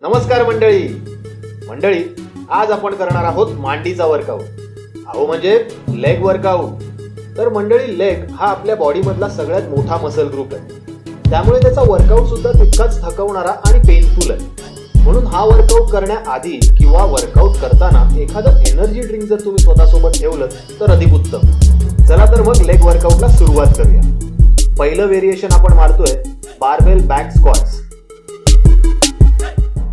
नमस्कार मंडळी, आज आपण करणार आहोत मांडीचा वर्कआउट. अहो म्हणजे लेग वर्कआउट. तर मंडळी, लेग हा आपल्या बॉडी मधला सगळ्यात मोठा मसल ग्रुप आहे. त्यामुळे त्याचा वर्कआउट सुद्धा तितकाच थकवणारा आणि पेनफुल आहे. म्हणून हा वर्कआउट करण्याआधी किंवा वर्कआउट करताना एखादं एनर्जी ड्रिंक जर तुम्ही स्वतःसोबत ठेवलं तर अधिक उत्तम. चला तर मग लेग वर्कआउटला सुरुवात करूया. पहिलं व्हेरिएशन आपण मारतोय बारबेल बॅक स्क्वॉट्स.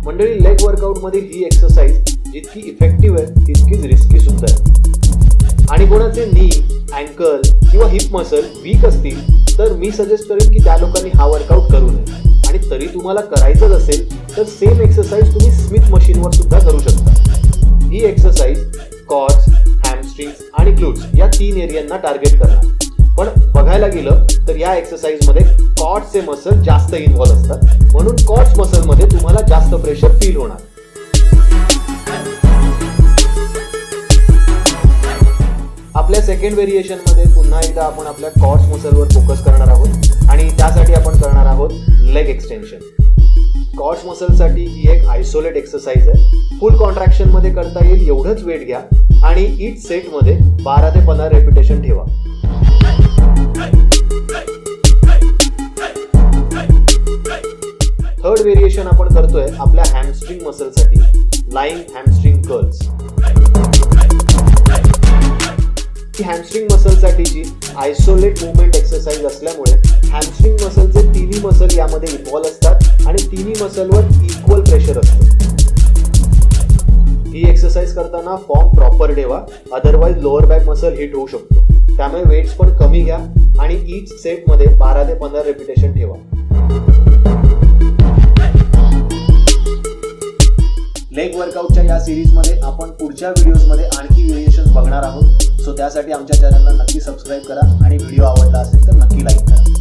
मंडळी, लेग वर्कआउट मध्ये ही एक्सरसाइज जितकी इफेक्टिव्ह आहे तितकीच रिस्की सुद्धा आहे. आणि कोणाचे नी, अँकल किंवा हिप मसल वीक असतील तर मी सजेस्ट करेन की त्या लोकांनी हा वर्कआउट करू नये. आणि तरी तुम्हाला करायचंच असेल तर सेम एक्सरसाइज तुम्ही स्मिथ मशीनवर सुद्धा करू शकता. ही एक्सरसाइज कॉड्स, हॅमस्ट्रिंग्स आणि ग्लूट्स या 3 एरियांना टार्गेट करणार. पण बघायला गेलं तर या एक्सरसाइज मध्ये कॉड्सचे मसल जास्त इन्व्हॉल्व असतात. म्हणून कॉड्स मसल मध्ये तुम्हाला जास्त प्रेशर फील होणार. आपल्या सेकंड व्हेरिएशन मध्ये पुन्हा एकदा आपण आपल्या कॉड्स मसलवर फोकस करणार आहोत आणि त्यासाठी आपण करणार आहोत लेग एक्सटेन्शन. कॉड्स मसलसाठी ही एक आयसोलेट एक्सरसाइज आहे. फुल कॉन्ट्रॅक्शन मध्ये करता येईल एवढंच वेट घ्या आणि ईच सेट मध्ये 12 ते 15 रेपिटेशन ठेवा. थर्ड व्हेरिएशन आपण करतोय आपल्या हॅमस्ट्रिंग मसलसाठी, लाईंग हॅमस्ट्रिंग कर्ल्स. ही हॅमस्ट्रिंग मसलसाठीची आयसोलेट मुवमेंट एक्सरसाइज असल्यामुळे हॅमस्ट्रिंग मसलचे तिन्ही मसल यामध्ये इन्व्हॉल्व असतात आणि तिन्ही मसलवर इक्वल प्रेशर असतं. ही एक्सरसाइज करताना फॉर्म प्रॉपर ठेवा, otherwise lower back muscle hit होऊ शकतो. त्यामुळे वेट्स पण कमी घ्या आणि ईच सेट मध्ये 12 ते 15 रेपिटेशन ठेवा. लेग वर्कआउटच्या या सिरीज मध्ये आपण पुढच्या व्हिडिओज मध्ये आणखी व्हेरिएशन्स बघणार आहोत. सो त्यासाठी आमच्या चॅनलला नक्की सबस्क्राईब करा आणि व्हिडिओ आवडला असेल तर नक्की लाईक करा.